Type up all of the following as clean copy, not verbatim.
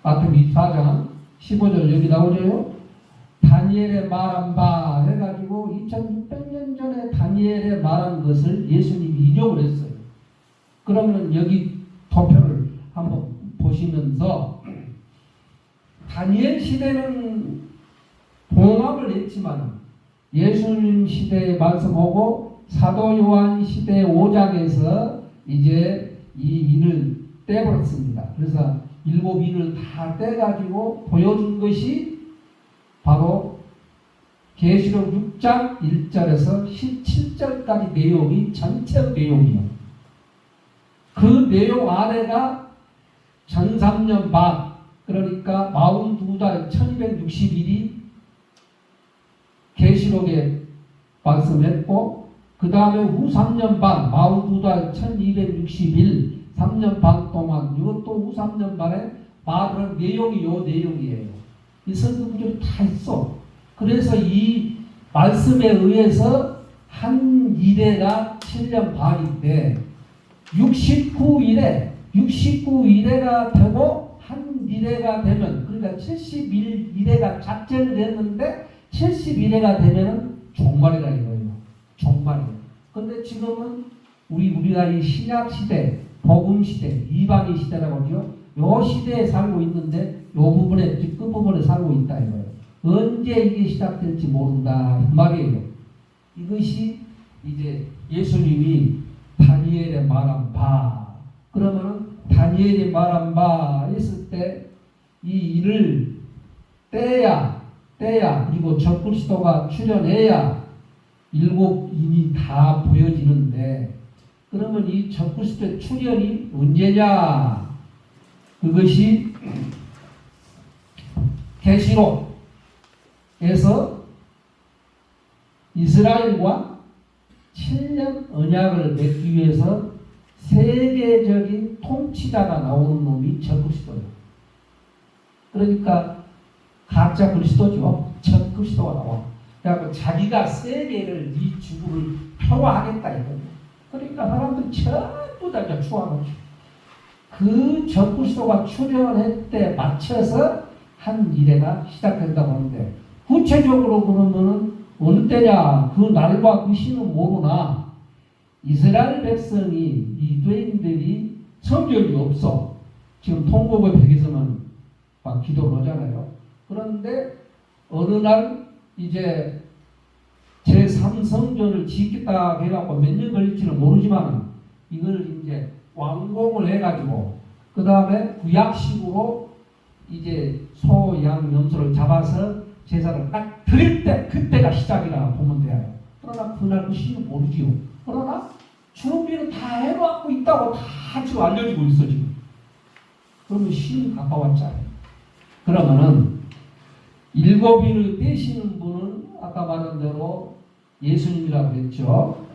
마태복음 24장 15절 여기 나오죠. 다니엘의 말한 바 해가지고 2600년 전에 다니엘의 말한 것을 예수님이 인용을 했어요. 그러면 여기 도표를 한번 보시면서 다니엘 시대는 봉합을 했지만 예수님 시대의 말씀하고 사도 요한 시대 5장에서 이제 이 인을 떼버렸습니다. 그래서 7인을 다 떼가지고 보여준 것이 바로 계시록 6장 1절에서 17절까지 내용이 전체 내용이에요. 그 내용 안에가 전 3년 반, 그러니까 42달 1260일이 계시록에 말씀했고, 그 다음에 후 3년 반 42달 1260일 3년 반 동안 이것도 후 3년 반에 말하는 내용이 요 내용이에요. 이 선구절이 다 있어. 그래서 이 말씀에 의해서 한 이래가 7년 반인데 69일에가 되고 한 이래가 되면, 그러니까 71일에가 작정을 했는데 71회가 되면은 종말이라 이거예요. 종말이에요. 근데 지금은 우리가 이 신약 시대, 복음 시대, 이방인 시대라고 하죠. 요 시대에 살고 있는데 요 부분에 끝부분에 살고 있다 이거예요. 언제 이게 시작될지 모른다 이 말이에요. 이것이 이제 예수님이 다니엘의 말한 바. 그러면은 다니엘이 말한 바 했을 때 이 일을 떼야 그리고 적그리스도가 출현해야 7인이 다 보여지는데, 그러면 이 적그리스도의 출현이 언제냐? 그것이 계시록에서 이스라엘과 7년 언약을 맺기 위해서 세계적인 통치자가 나오는 놈이 적그리스도예요. 그러니까 가짜 그리스도죠. 적 그리스도가 나와. 그래서 자기가 세계를 이 지구를 평화하겠다 이거예요. 그러니까 사람들 전부 다 추하고 그 적 그리스도가 출현할 때 맞춰서 한 이래가 시작된다고 하는데, 구체적으로 그러면은 어느 때냐 그 날과 그 시는 모르나 이스라엘 백성이 유대인들이 성경이 없어. 지금 통곡의 벽에서만 막 기도를 하잖아요. 그런데 어느 날 이제 제3성전을 짓겠다 해갖고 몇 년 걸릴지는 모르지만 이걸 이제 완공을 해가지고 그 다음에 구약식으로 이제 소, 양, 염소를 잡아서 제사를 딱 드릴 때 그때가 시작이라 보면 돼요. 그러나 그날 그 시는 모르지요. 그러나 준비를 다 해놓고 있다고 다 지금 알려지고 있어 지금. 그러면 시는 가까웠잖아요. 그러면은 7인을 떼시는 분은 아까 말한 대로 예수님이라고 했죠.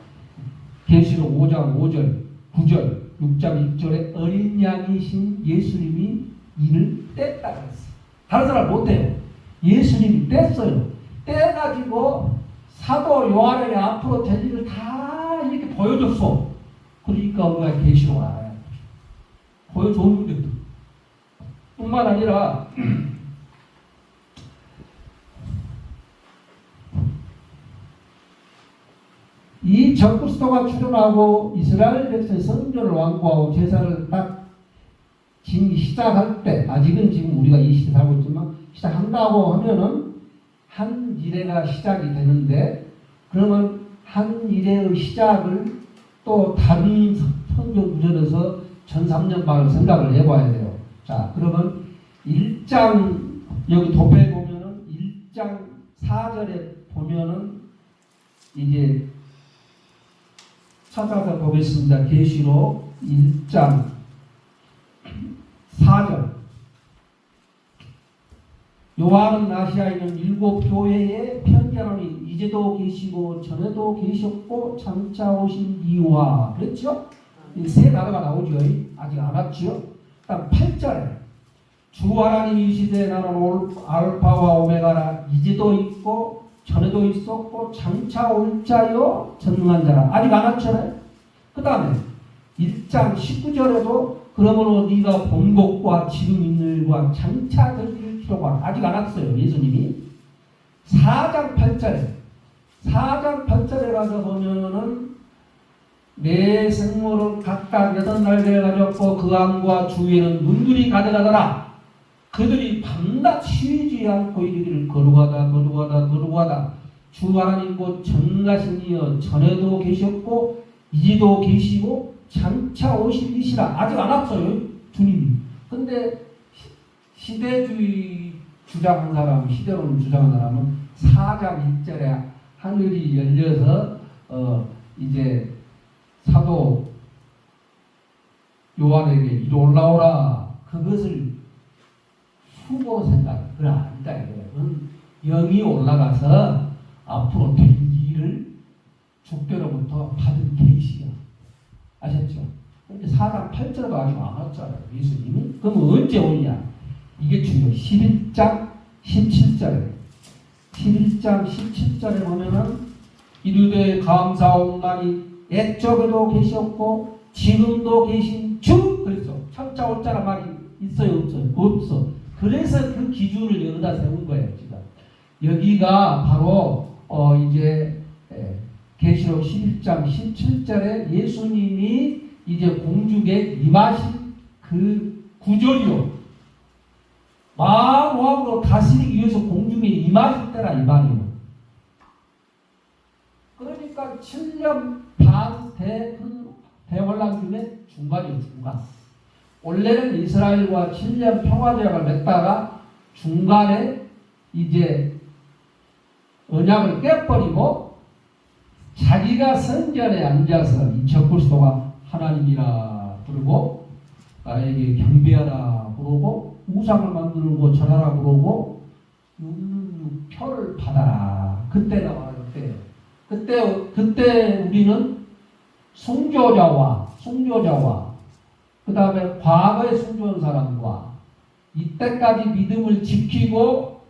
계시록 5장 5절, 9절, 6장 1절에 어린 양이신 예수님이 인을 뗐다 그랬어요. 다른 사람 못 떼요. 예수님이 뗐어요. 떼가지고 사도 요한에게 앞으로 될 일을 다 이렇게 보여줬어. 그러니까 우리가 계시록 알아야 돼. 보여줬는데 뿐만 아니라 이 적그리스도가 출현하고 이스라엘 백성의 성전을 완고하고 제사를 딱 시작할 때, 아직은 지금 우리가 이 시대 살고 있지만 시작한다고 하면은 한 이래가 시작이 되는데, 그러면 한 이래의 시작을 또 다른 성경 구절에서 전 3년반을 생각을 해봐야 돼요. 자, 그러면 1장 여기 도표에 보면은 1장 4절에 보면은 이제 찾아서 보겠습니다. 계시록 1장 4절. 요한은 아시아에 있는 7 교회에 편지하노니 이제도 계시고 전에도 계셨고 장차 오신 이와, 그렇죠? 세 단어가 나오죠. 아직 안 왔죠. 다음 8절에 주 하나님 이 시대에 나는 알파와 오메가라, 이제도 있고 전에도 있었고 장차 올 자요 전능한 자라. 아직 안 왔잖아요. 그 다음에 1장 19절에도 그러므로 네가 본 것과 지금 있는 일과 장차 될 필요가 아직 안 왔어요. 예수님이 4장 8절에 가서 보면은 내 생물은 각각 8날개를 가졌고 그 안과 주위에는 눈들이 가득하더라. 그들이 밤낮 쉬지 않고 이르기를 거룩하다 주 하나님 곧 전가신 이여 전에도 계셨고 이제도 계시고 장차 오실 이시라. 아직 안 왔어요 주님이. 근데 시대주의 주장한 사람, 시대론 주장한 사람은 4장 1절에 하늘이 열려서 이제 사도 요한에게 이리 올라오라. 그것을 후보로 생각해. 그래 아니다 이거예요. 영이 올라가서 앞으로 될 일을 주께로부터 받은 계시야. 아셨죠? 근데 4장 8절도 아직 안 왔잖아요. 예수님이. 그럼 언제 오냐? 이게 중요해요. 11장 17절에 17절에 보면은 이르되 감사옵나니 옛적에도 계셨고 지금도 계신 주 그랬죠. 참자 올자란 말이 있어요 없어요? 없어. 그래서 그 기준을 여기다 세운 거예요. 지금 여기가 바로 이제 계시록 11장 17절에 예수님이 이제 공중에 임하신 그 구절이요. 마음으로 다스리기 위해서 공중에 임하실 때라 이 말이에요. 그러니까 7년 반 대환란 중에 중간이에요. 중간. 원래는 이스라엘과 7년 평화제약을 맺다가 중간에 이제 언약을 깨버리고 자기가 성전에 앉아서 이 적그리스도가 하나님이라 부르고 나에게 경배하라 부르고 우상을 만들고 절하라 부르고 표를 받아라. 그때 나와요. 그때 우리는 순교자와 그 다음에 과거에 순교한 사람과 이때까지 믿음을 지키고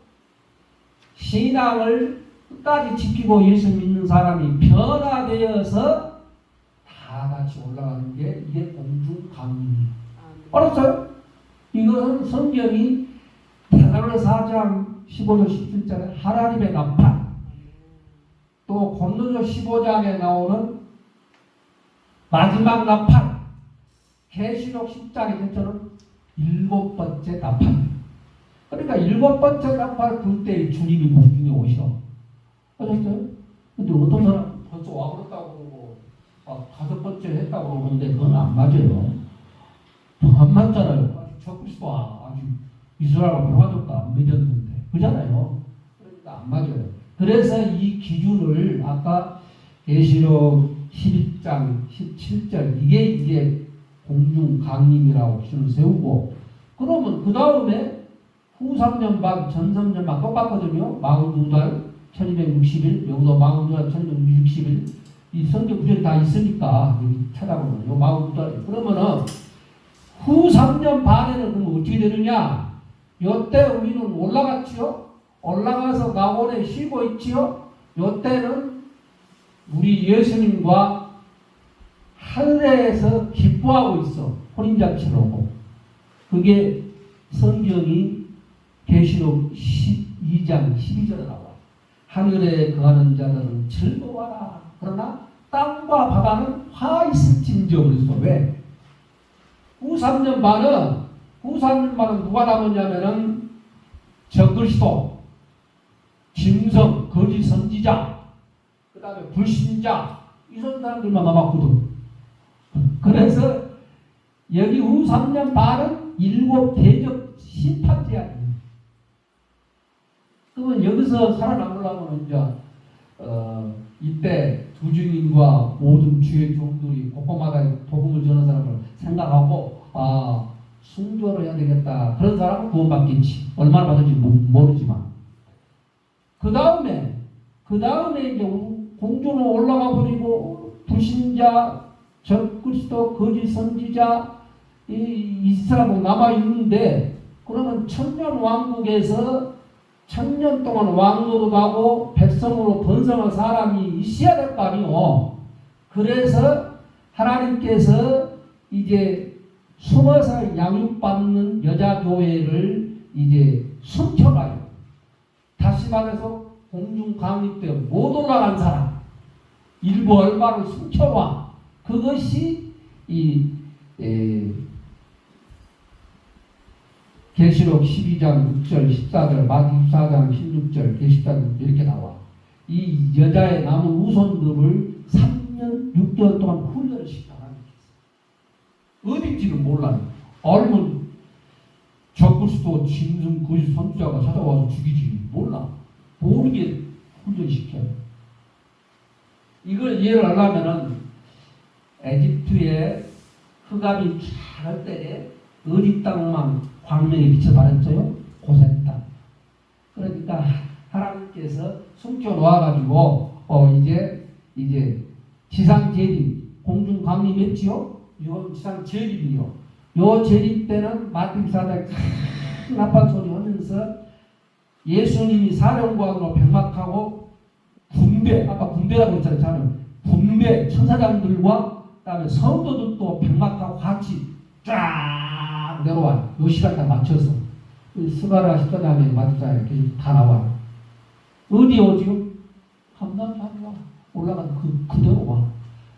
신앙을 끝까지 지키고 예수 믿는 사람이 변화되어서 다 같이 올라가는 게 이게 공중 강림이에요. 알았어요? 이것은 성경이 데살로니가 4장 15절 17절에 하나님의 나팔, 또 고린도서 15장에 나오는 마지막 나팔, 계시록 10장에 대처는 7번째 나팔. 그러니까 7번째 나팔 불 때 주님이 공중에 오셔. 아셨어요? 근데 어떤 사람 벌써 와버렸다고 그러고 5번째 했다고 그러는데 그건 안 맞아요. 안 맞잖아요. 적그리스도 아직 이스라엘과 평화적도 안 맺었는데 그잖아요. 그러니까 안 맞아요. 그래서 이 기준을 아까 계시록 11장 17절 이게 공중 강림이라고 기준을 세우고, 그러면 그 다음에 후 3년 반, 전 3년 반 똑같거든요. 42달 1260일, 여기서 42달 1260일. 이 성경 구절이 다 있으니까 여기 찾아보면 요 42달. 그러면은 후 3년 반에는 그럼 어떻게 되느냐? 요때 우리는 올라갔지요. 올라가서 낙원에 쉬고 있지요. 요때는 우리 예수님과 하늘에서 기뻐하고 있어. 혼인잔치를 오고. 그게 성경이 계시록 12장 12절에 나와. 하늘에 거하는 자들은 즐거워하라. 그러나 땅과 바다는 화 있을진저. 그랬어. 왜? 후 3년 반은 누가 남았냐면은 적그리스도, 짐승, 거짓 선지자, 그 다음에 불신자, 이런 사람들만 남았거든. 그래서 여기 후 3년 반은 7 대적 심판제야. 그러면 여기서 살아남으려면 이제 이때 두 주인과 모든 주의 종들이 곳곳마다 복음을 전하는 사람을 생각하고 순교를 해야 되겠다. 그런 사람은 구원받겠지. 얼마나 받을지 모르지만. 그 다음에 이제 공중으로 올라가 버리고 불신자, 적그리스도, 거짓 선지자 이 사람은 남아 있는데, 그러면 천년왕국에서 1000년 동안 왕노릇하고 백성으로 번성한 사람이 있어야 될 거 아니요. 그래서 하나님께서 이제 숨어서 양육받는 여자교회를 이제 숨겨가요. 다시 말해서 공중강의 때 못 올라간 사람, 일부 얼마를 숨겨와. 그것이 계시록 12장 6절, 14절, 마태복음 14장 16절, 계시록 이렇게 나와. 이 여자의 남은 후손들을 3년 6개월 동안 훈련을 시켜라. 어딘지는 몰라요. 알면 적그리스도 짐승 거짓 선지자가 찾아와서 죽이지. 몰라. 모르게 훈련시켜요. 이걸 이해를 하려면은 에집트의 흑암이 쫙할 때에 어디 땅만 광명이 비쳐다녔어요? 고센 땅. 그러니까 하나님께서 숨겨 놓아가지고 이제 지상 재림, 공중 강림했지요? 이건 지상 재림이요. 요 재림 때는 마태복음 4장에 큰 나팔 소리 하면서 예수님이 사령관으로 백막하고 군대, 아까 군대라고 했잖아요. 군대 천사장들과 그다음에 성도들도 백막하고 같이 쫙 내려와. 요 시간에 맞춰서 스가랴 10장에 맞춰서 다 나와요. 어디 오지요? 감남산에 와. 올라간 그대로 와.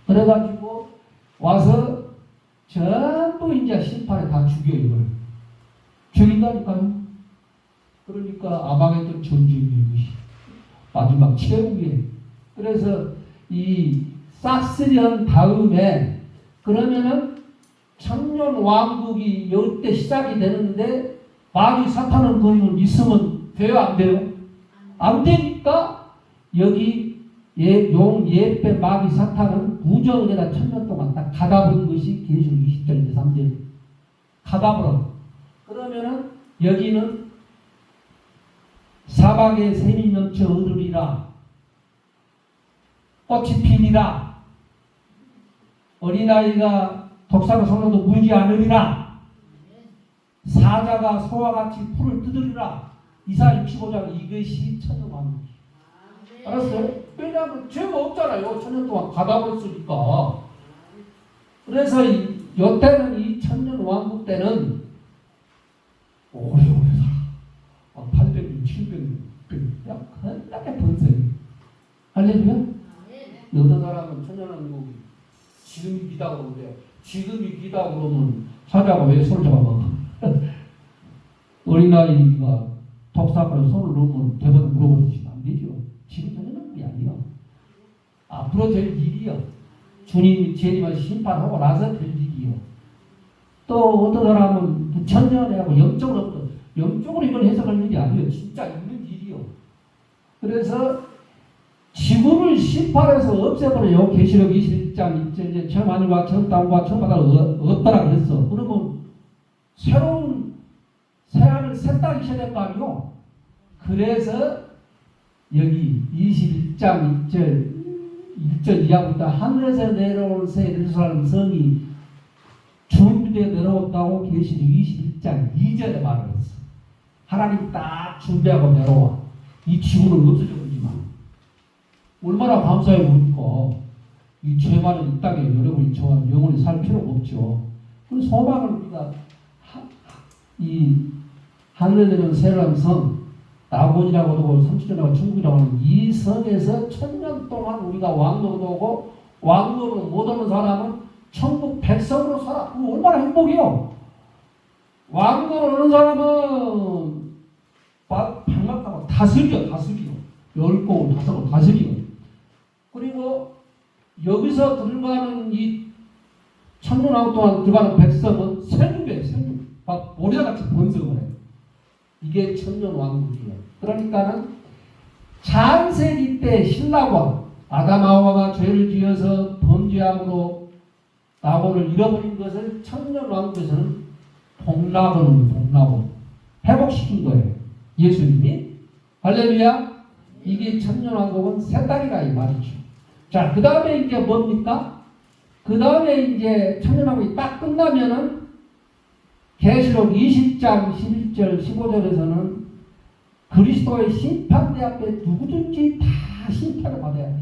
그래가지고 와서 전부 이제 심판에 다 죽여 이걸. 죽인다니까요. 그러니까 아방했던 전쟁이 마지막 최후에. 그래서 이 싹쓸이한 다음에 그러면은 천년 왕국이 이때 시작이 되는데 마귀 사탄은 거기는 있으면 돼요, 안 돼요? 안 되니까 여기 용 예배 마귀 사탄은 부정에다 천년 동안 딱 가다본 것이 계시록 20절 3절 가다버려. 그러면은 여기는 사막에 샘이 넘쳐 흐르리라, 꽃이 피니라, 어린아이가 독사가 손으로 물지 않으리라, 사자가 소와 같이 풀을 뜯으리라. 이사야 65장 이것이 천년왕국이에요. 알았어요? 왜냐하면 죄가 없잖아요. 천년 동안 가다버렸으니까. 그래서 요때는 이 천년왕국 때는 오래오래 살아. 800년, 700년, 600년, 그렇게 번성해. 할렐루야? 어떤 사람은 천년왕국이 지금이 기다고 그러는데, 지금이 기다고 그러면 사자가 왜 손을 잡아먹어? 어린아이가 독사가로 손을 넣으면 대부분 물어보시면 안 되죠. 지금 천년왕국이 아니야. 앞으로 될 일이요. 주님이 재림을 심판하고 나서 될 일이요. 또 어떤 사람은 천년하고 영적으로 이걸 해석할 일이 아니에요. 진짜 있는 일이요. 그래서 지구를 심판해서 없애버려요. 계시록 21장 이제 처음 하늘과 처음 땅과 처음 바다가 없다라 그랬어. 그러면 새로운 새하늘 새 땅이 있어야 될 거 아니요. 그래서 여기 21장 1절 이하부터 하늘에서 내려온 새 예루살렘 성이 준비되어 내려온다고 계시록 21장 2절에 말을 했어. 하나님 딱 준비하고 내려와. 이 지구는 없어져 버리지만 얼마나 감사해 보니까 이 죄 많은 이 땅에 여러분이 저와 영원히 살 필요가 없죠. 그 소망을 우리가 이 하늘에 내려온 새로운 성 나곤이라고 하고 삼천이라고 천국이라고 하는 이 성에서 천년 동안 우리가 왕노로 오고 왕노로 못 오는 사람은 천국 백성으로 살아. 그거 얼마나 행복이요. 왕노로 오는 사람은 백막하고 다스려. 열공을 다스려. 그리고 여기서 들어가는 이 천년왕국 동안 들어가는 백성은 생육이에요. 막 모래같이 번성을 해요. 이게 천년왕국이에요. 그러니까는 창세기 때 신라왕 아담 하와가 죄를 지어서 범죄함으로 나곤을 잃어버린 것을 천년왕국에서는 복락원 회복시킨 거예요. 예수님이. 할렐루야. 이게 천년왕국은 새 땅이라 이 말이죠. 자, 그 다음에 이제 뭡니까? 그 다음에 이제 천년왕국이 딱 끝나면은 계시록 20장 11절 15절에서는 그리스도의 심판대 앞에 누구든지 다 심판을 받아야 돼.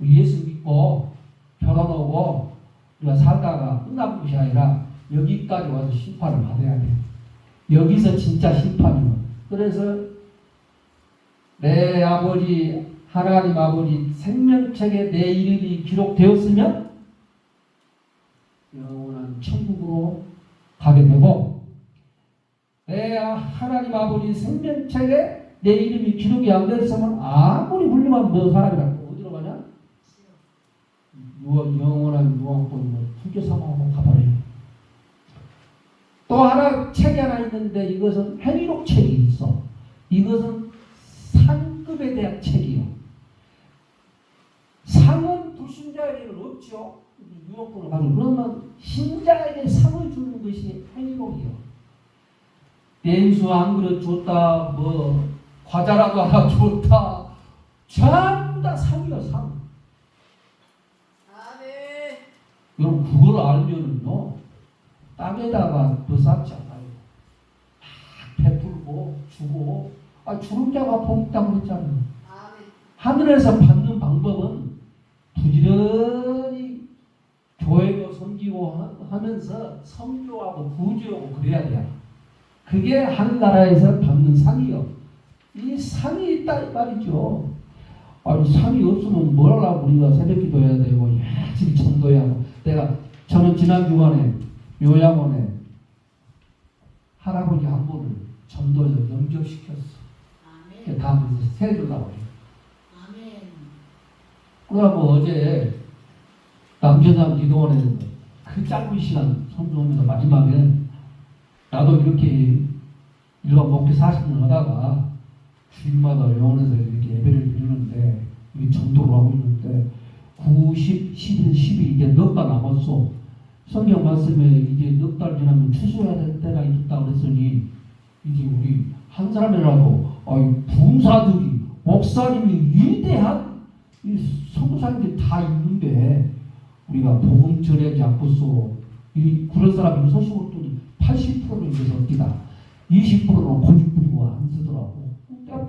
예수 믿고 결혼하고 우리가 살다가 끝나는 것이 아니라 여기까지 와서 심판을 받아야 돼. 여기서 진짜 심판이요. 그래서 내 아버지 하나님 아버지 생명책에 내 이름이 기록되었으면 영원한 천국으로 가게 되고, 내 하나님 아버지 생명책에 내 이름이 기록이 안 됐으면 아무리 훌륭한 사람이라고 어디로 가냐? 영원한 유황권으로 불교사망으로 가버려요. 또 하나 책이 하나 있는데 이것은 회의록 책이 있어. 이것은 상급에 대한 책이요. 상은 불신자에게는 없죠. 유혹권을 가지고. 그러면 신자에게 상을 주는 것이 회의록이요. 냉수 한 그릇 줬다, 뭐 과자라도 하나 줬다, 전부 다 상이요, 상. 여러분 그걸 알면은요 땅에다가 버쌓지 않아요. 베풀고 주고, 주는 자가 복 있다고 그랬잖아요. 하늘에서 받는 방법은 부지런히 교회도 섬기고 하면서 선교하고 구제하고 그래야 돼요. 그게 하늘나라에서 받는 상이요. 이 상이 있다 이 말이죠. 상이 없으면 뭘 하려고 우리가 새벽기도 해야 되고 열심히 전도해야 하고. 저는 지난 주간에 요양원에 할아버지 한 분을 전도해서 영접시켰어. 다음 세주라고 해요. 그래갖고 어제 남전남 기도원에서 그 짧은 시간 선교하면서 마지막에 나도 이렇게 일반 목회 40년 하다가 주일마다 요원에서 이렇게 예배를 드리는데 이게 전도를 하고 있는데 90, 11, 12 이제 넉 달 남았어. 성경 말씀에 이제 넉 달 지나면 추수해야 될 때가 있다 그랬으니 이제 우리 한 사람이라도 부흥사들이 목사님이 위대한 선교사님들이 다 있는데 우리가 복음 전하지 않고서 그런 사람이 서식었더니 80%는 이제 섞이다. 20%는 고집 부리고 안 쓰더라고. 내가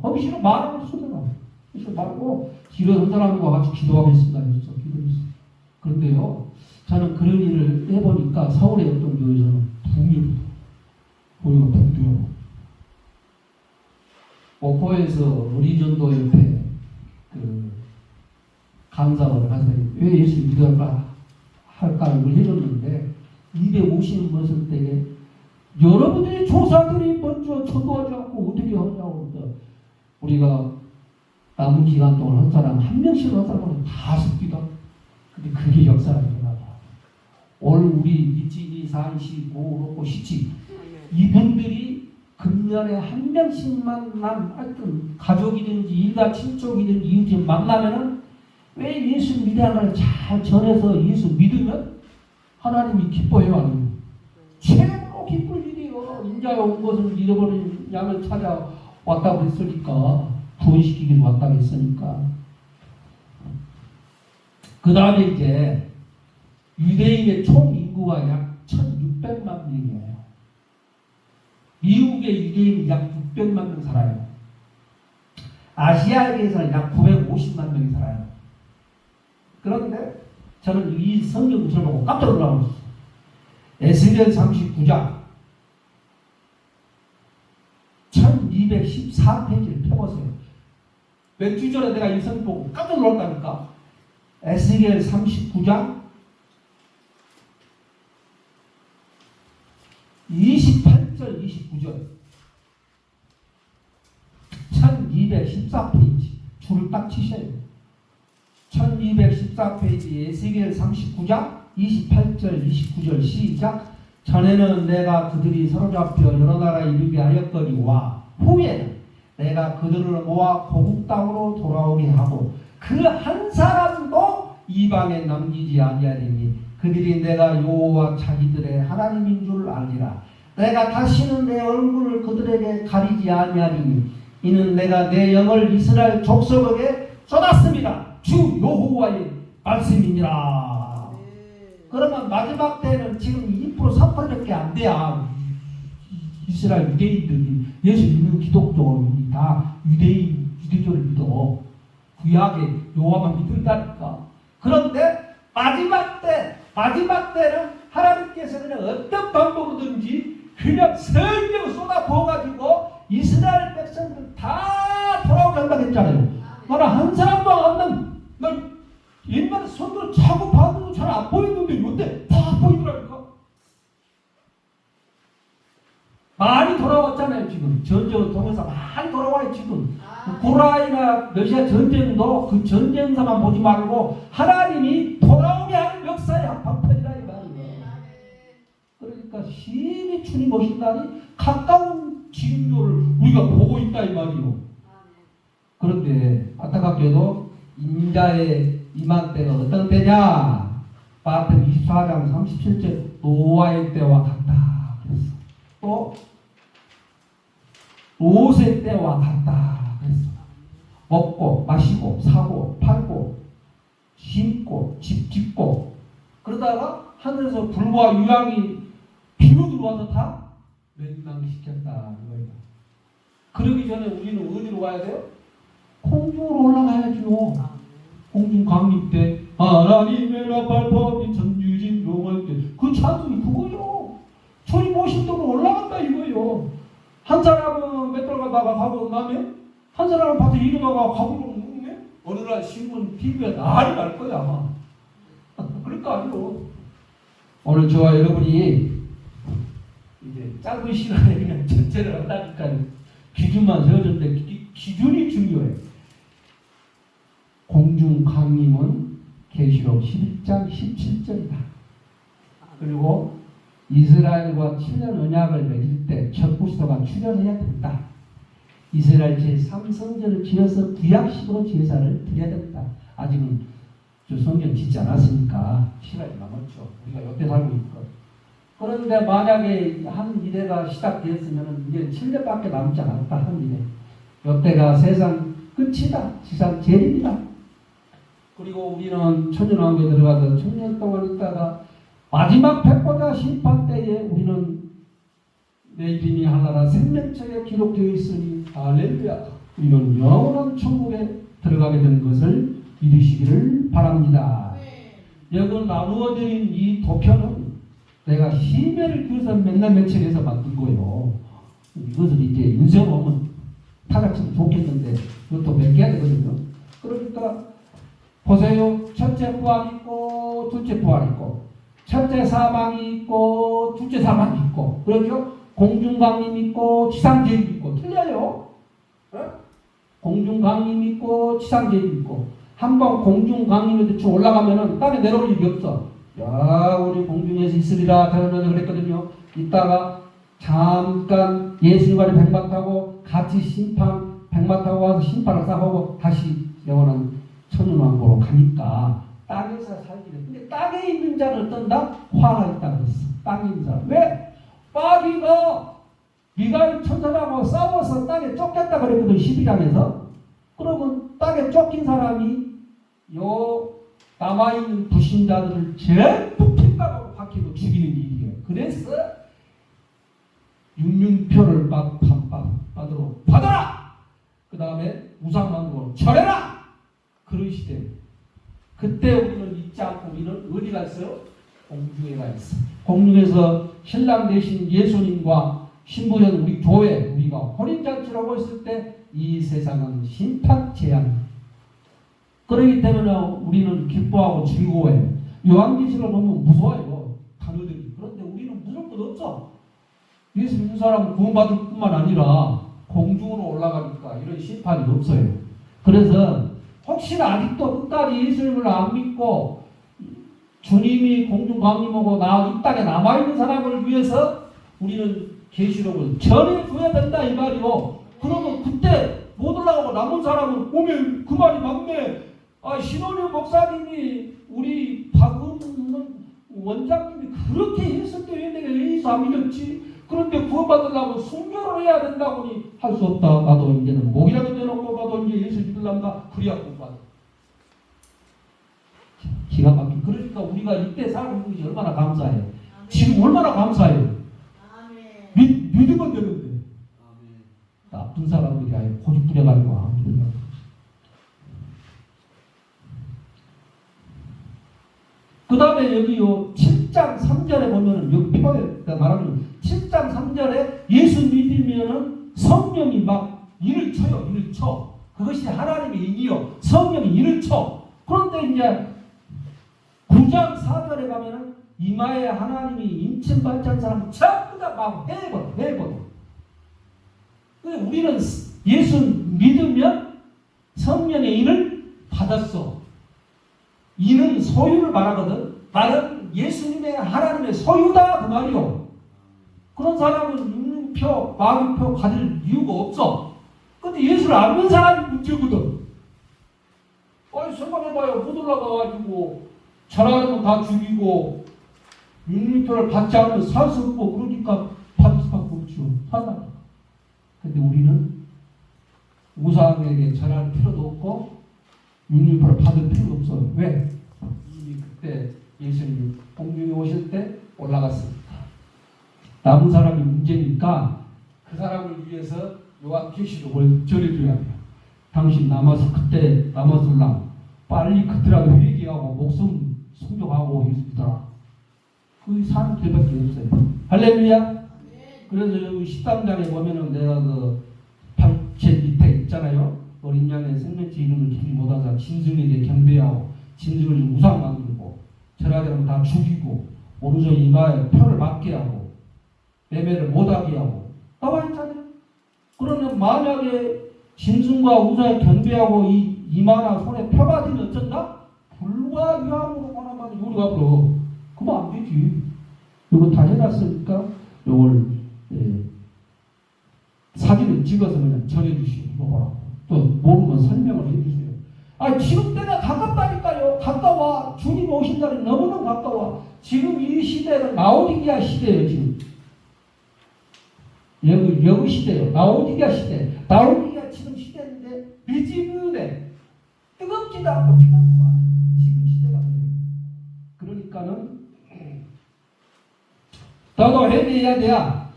거기 싫어 말하고 쓰더라고. 그래서 말고 이런 사람과 같이 기도하겠습니다. 그래서 기도했어. 그런데요, 저는 그런 일을 해보니까 서울의 어떤 교회에서는 붕이 보이가 붕대요. 목포에서 우리전도협회 강사를 가서 왜 예수 믿을까 할까 이걸 해줬는데 250 넘었을 때에 여러분들이 조사들이 먼저 전도하지 않고 어떻게 하냐고. 우리가 남은 기간 동안 한 사람 한 명씩 한 사람은 다 습기다. 근데 그게 역사가 일어나다. 오늘 우리 이치니 산시 고로고 시치 이분들이 금년에 한 명씩만 하여튼 가족이든지 일가 친족이든지 이웃이 만나면은 왜 예수 믿어야를 잘 전해서 예수 믿으면 하나님이 기뻐해요, 아니에요? 최고 기쁠 일이요. 인자에 온 것은 잃어버린 양을 찾아왔다고 했으니까, 구원시키기 위해서 왔다고 했으니까. 그 다음에 이제 유대인의 총 인구가 약 1600만 명이에요. 미국의 유대인이 약 600만 명 살아요. 아시아에서는 약 950만 명이 살아요. 그런데 저는 이 성경 구절을 보고 깜짝 놀라고 있어요. 에스겔 39장 1214페이지를 펴보세요. 몇 주 전에 내가 이 성경 보고 깜짝 놀랐다니까. 에스겔 39장 28절 29절 1214페이지 줄을 딱 치셔요. 1214페이지 에스겔 39장 28절 29절 시작. 전에는 내가 그들이 사로잡혀 여러 나라에 이르게 하였거니와 후에는 내가 그들을 모아 고국 땅으로 돌아오게 하고 그 한 사람도 이방에 남기지 아니하리니 그들이 내가 여호와 자기들의 하나님인 줄 알리라. 내가 다시는 내 얼굴을 그들에게 가리지 아니하리니 이는 내가 내 영을 이스라엘 족속에게 쏟았습니다. 주 여호와의 말씀이니라. 그러면 마지막 때는 지금 2% 3%밖에 안 돼야 이스라엘 유대인들이 예수 믿는 기독교인이 다 유대교를 믿어. 구약의 여호와만 믿는다니까. 그런데 마지막 때는 하나님께서 그냥 어떤 방법으로든지 그냥 성령을 쏟아 부어가지고 이스라엘 백성들 다 돌아오게 한다고 했잖아요. 나는 한 사람도 안 난 옛날에 손으로 차고 봐도 잘 안 보이는데 요때 다 보이더라니까. 많이 돌아왔잖아요. 지금 전쟁을 통해서 많이 돌아와요. 지금 우크라이나 러시아 전쟁도 그 전쟁사만 보지 말고 하나님이 돌아오게 하는 역사의 한방편이라 이 말이에요. 그러니까 심히 주님 오신 날이 가까운 징조를 우리가 보고 있다 이 말이에요. 그런데 안타깝게도 인자의 임한 때가 어떤 때냐? 마태복음 24장 37절 노아의 때와 같다 그랬어. 또 롯의 때와 같다 그랬어. 먹고 마시고 사고 팔고 심고 집 짓고 그러다가 하늘에서 불과 유황이 비로 들어와서 다 멸망시켰다 이거예요. 그러기 전에 우리는 어디로 가야 돼요? 공중으로 올라가야죠. 공중 강림 때 하나님의 나팔법이 전유진 용할 때 그 찬송이 그거요. 주님 오신 대로 올라간다 이거요. 한 사람은 맷돌 가다가 가고 나면 한 사람은 밭에 일어나가 가고 오면 어느 날 신문 TV에 난리 날 거야 아마. 그럴 거 아니요. 오늘 저와 여러분이 이제 짧은 시간에 그냥 전체를 한다니까 기준만 세워줬는데 기준이 중요해. 공중 강림은 계시록 11장 17절이다. 그리고 이스라엘과 7년 언약을 맺을 때 첫 부스터가 출현해야 된다. 이스라엘 제3성전을 지어서 구약식으로 제사를 드려야 된다. 아직은 저 성전 짓지 않았으니까 시간이 남았죠. 우리가 이때 살고 있거든. 그런데 만약에 한 이래가 시작되었으면 이제 7년밖에 남지 않았다. 한 이래. 이때가 세상 끝이다. 지상 제일이다. 그리고 우리는 천년왕국에 들어가서 천년 동안 있다가 마지막 백보자 심판 때에 우리는 내 이름이 하나라 생명책에 기록되어 있으니 할렐루야. 우리는 영원한 천국에 들어가게 되는 것을 믿으시기를 바랍니다. 여기 나누어드린 이 도표는 내가 심혈을 기울여서 맨날 며칠에서 만든 거예요. 이것을 이제 인쇄하면 타같이 좋겠는데 이것도 맡겨야 되거든요. 그러니까 보세요. 첫째 부활이 있고 둘째 부활이 있고 첫째 사망이 있고 둘째 사망이 있고 그렇죠? 공중강림이 있고 지상제일이 있고 틀려요. 네? 공중강림이 있고 지상제일이 있고 한번 공중강림에 대충 올라가면은 땅에 내려올 일이 없어. 야 우리 공중에서 있으리라 태어나서 그랬거든요. 이따가 잠깐 예수님과 백마 타고 같이 백마 타고 와서 심판을 싸고 다시 영원한 천년왕국으로 가니까 땅에서 살기를. 근데 땅에 있는 자는 어떤다? 화가 있다 그랬어. 땅에 있는 사람. 왜? 마귀가 미가엘 천사하고 싸워서 땅에 쫓겼다 그랬거든. 12장에서. 그러면 땅에 쫓긴 사람이 요 남아있는 불신자들을 전부 핍박하고 박히고 죽이는 일이에요. 그래서 육륜표를 받으러 받아라! 그 다음에 우상만으로 절해라! 그런 시대. 그때 우리는 잊지 않고 우리는 어디 갔어요? 공중에 가 있어. 공중에서 신랑 되신 예수님과 신부된 우리 교회, 우리가 혼인잔치를 하고 있을 때 이 세상은 심판 재앙. 그렇기 때문에 우리는 기뻐하고 즐거워해요. 요한계시를 보면 무서워요. 단어들이. 그런데 우리는 무서울 것 없어. 예수 믿는 사람은 구원받을 뿐만 아니라 공중으로 올라가니까 이런 심판이 없어요. 그래서 혹시나 아직도 끝까지 예수님을 안 믿고 주님이 공중 강림하고 이 땅에 남아있는 사람을 위해서 우리는 계시록을 전해줘야 된다 이 말이요. 그러면 그때 못 올라가고 남은 사람은 오면 그 말이 맞네. 신원효 목사님이 우리 박은 원장님이 그렇게 했을 때 왜 내가 예수 안 믿었지? 그런데 구원받으려면 순교를 해야 된다고니 할 수 없다. 나도 이제는 목이라도 내놓고 봐도 이제 예수 믿으려나 그래야 구원받아. 기가 막힌. 그러니까 우리가 이때 살고 있는 것이 얼마나 감사해요. 지금 얼마나 감사해요. 믿으면 되는데. 나쁜 사람들이 아예 고집 부려가지고 안 믿으려고. 그 다음에 여기요 7장 3절에 보면은 여기 표에 말하면 7장 3절에 예수 믿으면은 성령이 막 일을 쳐요. 일을 쳐. 그것이 하나님의 일이요. 성령이 일을 쳐. 그런데 이제 9장 4절에 가면은 이마에 하나님이 인침받지 않은 사람 전부 다 막 해버려. 우리는 예수 믿으면 성령의 일을 받았어. 이는 소유를 말하거든. 나는 예수님의 하나님의 소유다 그 말이요. 그런 사람은 육류표, 마귀표 가질 이유가 없어. 근데 예수를 안 믿는 사람이 문제거든. 아니 생각해봐요. 못 올라가가지고 잘하면 다 죽이고 육류표를 받지 않으면 살 수 없고 그러니까 받을 수밖에 없죠. 사람. 근데 우리는 우상에게 절할 필요도 없고 육류표를 받을 필요도 없어요. 왜? 이미 그때 예수님이 공중에 오실 때 올라갔습니다. 남은 사람이 문제니까 그 사람을 위해서 요한계시록을 전해줘야 돼요. 당신 그때 남았을랑 빨리 그때라도 회개하고 목숨 순종하고 있더라. 그 사람들밖에 없어요. 할렐루야. 그래서 여기 13장에 보면은 내가 그 발제 밑에 있잖아요. 어린 양의 생명체 이름을 기리 못하자 짐승에게 경배하고 짐승을 우상 만들고 절하지 않으면 다 죽이고 오른손 이마에 표를 맞게 하고 매매를 못하게 하고 나와 있잖아요. 그러면 만약에 짐승과 우상에 경배하고 이 이마나 손에 표 맞으면 어쩐다? 불과 유함으로 하나만 우리가 불어. 그러면 안 되지. 이거 다 해놨으니까 이걸 사진을 찍어서 그냥 전해주시고 이거 보라고. 또 모르면 설명을 해주세요. 아 지금 때가 가깝다니까요. 가까워. 주님 오신 날이 너무너무 가까워. 지금 이 시대는 라오디게아 시대예요. 지금 여기 시대예요. 라오디게아 시대. 라오디게아 지금 시대인데 미지근해. 뜨겁지도 않고 차갑지도 않아요. 지금 시대가 그래요. 그러니까는 너도 회개해야 돼야.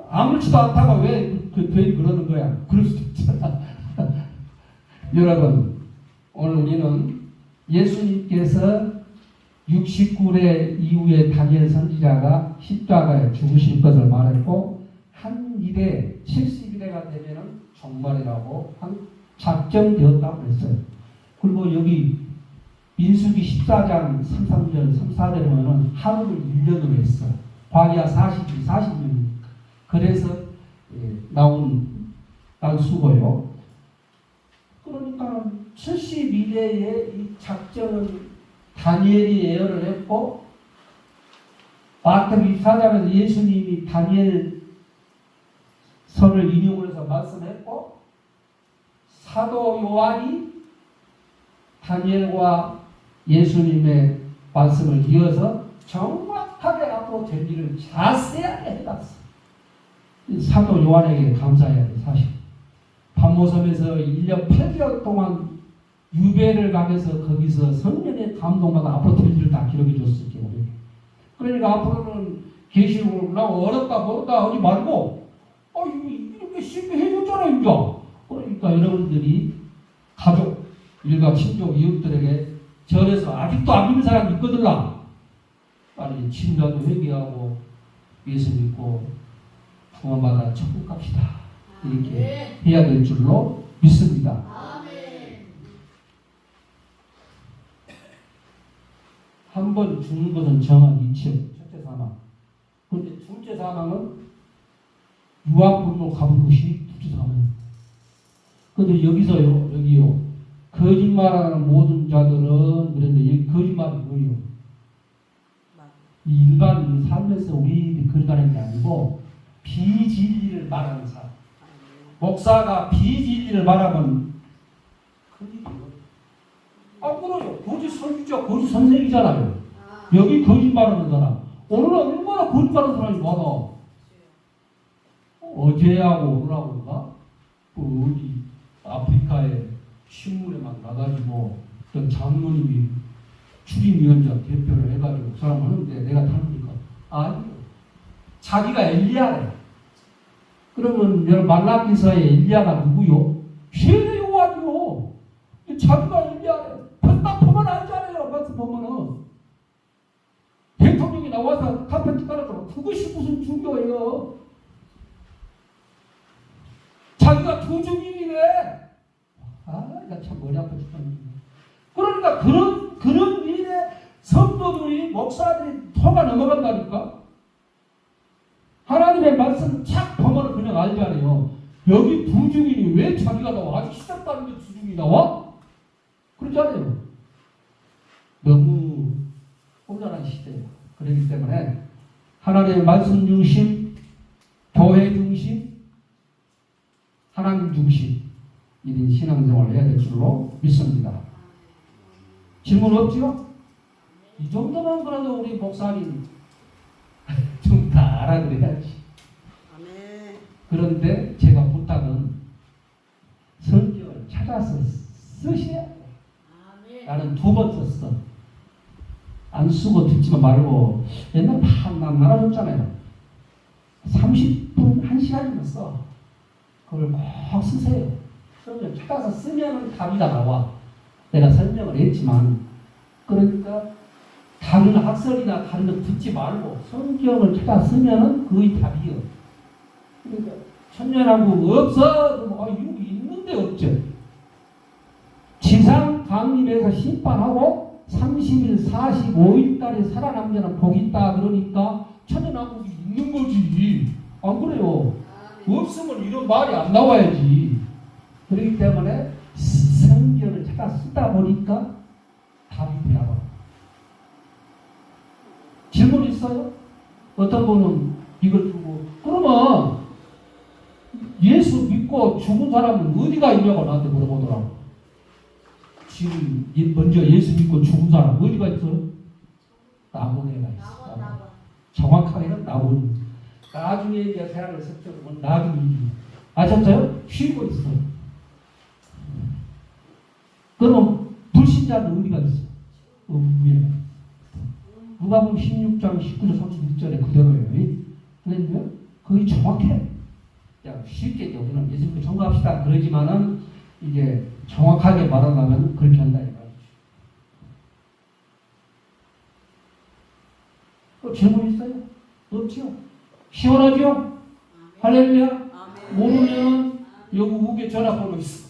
아무렇지도 않다가 왜 괜히 그러는 거야. 그럴 수도 있잖아. 여러분 오늘 우리는 예수님께서 69회 이후에 다니엘 선지자가 십자가에 죽으실 것을 말했고 한 일에 70일에가 되면은 종말이라고 작정되었다고 했어요. 그리고 여기 민수기 14장 33절 34절에 보면은 하루를 1년으로 했어요. 과기야 40년. 그래서 나온 수고요. 그러니까 70일의 이 작정은 다니엘이 예언을 했고 마태복음 24장에서 예수님이 다니엘 서를 인용을 해서 말씀했고 사도 요한이 다니엘과 예수님의 말씀을 이어서 정확하게 앞으로 될 일을 자세하게 해놨어. 사도 요한에게 감사해야 돼. 사실 반모섬에서 1년 8개월 동안 유배를 가면서 거기서 성령의 감동마다 앞으로 될 일을 다 기록해 줬을지 모르겠네. 그러니까 앞으로는 계시록을 나 어렵다 모르다 하지 말고 이렇게 쉽게 해줬잖아요. 이제. 그러니까 여러분들이 가족, 일가, 친족, 이웃들에게 절에서 아직도 안 믿는 사람이 있거든요. 빨리 진짜도 회개하고 예수 믿고 구원받아 천국 갑시다. 이렇게 해야 될 줄로 믿습니다. 한 번 죽는 것은 정한 이치요. 첫째 사망. 그런데 둘째 사망은 유아불로 가본 것이 둘째 사망. 그런데 여기요. 거짓말하는 모든 자들은 그런데 이 거짓말이 뭐예요? 이 일반 삶에서 우리 거짓말하는 게 아니고 비진리를 말하는 사람. 목사가 비진리를 말하면 큰일이에요. 그래요. 거짓 선지자, 거짓 선생이잖아요. 여기 거짓말하는 사람. 오늘은 얼마나 거짓말하는 사람이 많아. 어제하고 오늘하고인가? 어디 아프리카에 신문에만 나가지고 어떤 장로님이 출입위원장 대표를 해가지고 그 사람 하는데 내가 다르니까 아니요. 자기가 엘리야래. 그러면 여러분 말라기서의 엘리야가 누구요? 세례 요한이요. 자기가 엘리야래. 딱 보면 알잖아요. 말씀 보면은 나와서 카페트 깔아줘. 그것이 무슨 중요해요? 자기가 조중인이네. 나 참 머리 아파 죽겠네. 그러니까 그런 일에 성도들이, 목사들이 토가 넘어간다니까? 하나님의 말씀 착 보면 그냥 알잖아요. 여기 부중인이 왜 자기가 나와? 아직 시작도 부중이 나와? 그렇잖아요. 너무 혼란한 시대예요. 그렇기 때문에 하나님의 말씀 중심, 교회 중심, 하나님 중심 이런 신앙생활을 해야 될 줄로 믿습니다. 질문 없지요? 이 정도만 그래도 우리 목사님 좀 다 알아들어야지. 그런데 제가 부탁은 성경을 찾아서 쓰셔야 돼. 나는 2번 썼어. 안 쓰고 듣지만 말고 옛날 난 말아줬잖아요. 30분, 1시간이면 써. 그걸 꼭 쓰세요. 성경 찾아서 쓰면 답이 다 나와. 내가 설명을 했지만 그러니까 다른 학설이나 다른 거 듣지 말고 성경을 찾아 쓰면 그의 답이요. 그러니까 천년왕국 없어. 이거 있는데 없죠. 지상 강림에서 심판하고 30일 45일 달에 살아남는 자는 복이 있다. 그러니까 천년왕국이 있는 거지. 안 그래요? 없으면 이런 말이 안 나와야지. 그렇기 때문에 성경을 찾아 쓰다 보니까 답이 나와. 질문 있어요? 어떤 분은 이걸 두고 그러면 예수 믿고 죽은 사람은 어디가 있냐고 나한테 물어보더라고. 지금 먼저 예수 믿고 죽은 사람 어디가 있어요? 나무에가 있어. 정확하게는 나무. 나중에 이제 세상을 섭정하면 나중에 아셨어요? 쉬고 있어. 그럼 불신자는 어디가 있어? 위에. 누가복음 16장 19절 36절에 그대로예요. 그런데 그게 정확해. 쉽게 우리는 예수 믿고 청구합시다 그러지만은 이제 정확하게 말하려면 그렇게 한다 이 말이죠. 또 질문 있어요? 없죠? 시원하죠? 할렐루야? 모르면 여기 우게 전화번호 있어.